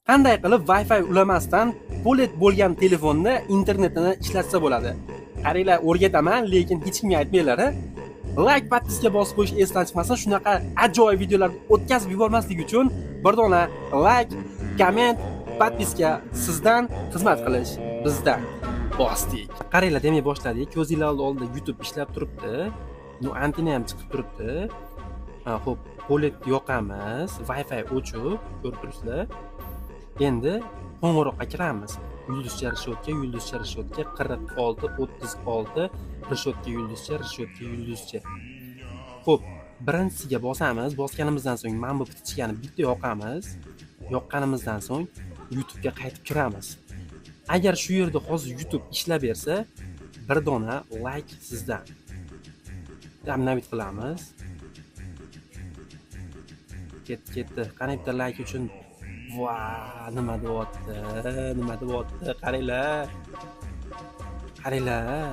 Qanday qilib Wi-Fi ulamasdan polet bo'lgan telefonni internetini ishlatsa bo'ladi? Qaranglar, o'rgataman, lekin hech kimga aytmanglar. Like, podpiska bosib qo'yish esdan chiqmasin. Shunaqa ajoyib videolarni o'tkazib yubormaslik uchun bir dona like, komment, podpiska sizdan, xizmat qilish bizdan. Bosdik. Qaranglar, demay boshladik. Ko'zinglar oldida YouTube ishlab turibdi. Nu antenna ham chiqib turibdi. Xo'p, polet yoqamiz, Wi-Fi o'chib, ko'rib turibsizlar. Endi qo'ng'iroqqa kiramiz. Yulduzcha reshotka 46 36 reshotka yulduzcha. Xo'p, birinchisiga bosamiz. Bosganimizdan so'ng mana bu pitichkani bitta yoqamiz. Yoqqanimizdan so'ng YouTube'ga qaytib kiramiz. Agar shu yerda hozir YouTube ishlab bersa, bir dona like sizdan. Navbat qilamiz. Ketdi. Qani bitta like uchun. Voy, nima deyapti? Qaranglar.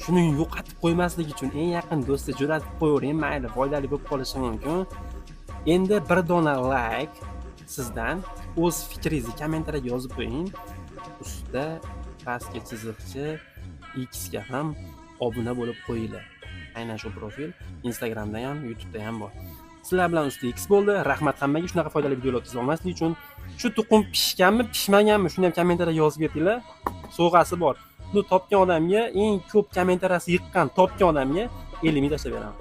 Shuni yo'qotib qo'ymaslik uchun eng yaqin do'stga jo'natib qo'yavering, mayli, foydali bo'lib qolishi mumkin. Endi bir dona like sizdan, o'z fikringizni kommentariyga yozib qo'ying. Ustida pastga chiziqcha X ga ham obuna bo'lib qo'yinglar. Aynan shu profil Instagramda ham, YouTube'da ham bor. Sizlar bilan usti X bo'ldi. Rahmat hammaga shunaqa foydali videolar o'tkaza olmaslik uchun. Shu tuxum pishganmi, pishmaganmi, shuni ham kommentariyga yozib beringlar. Sovg'asi bor. Buni topgan odamga, eng ko'p kommentariyasi yiqqan topgan odamga 50 ming tashlab beraman.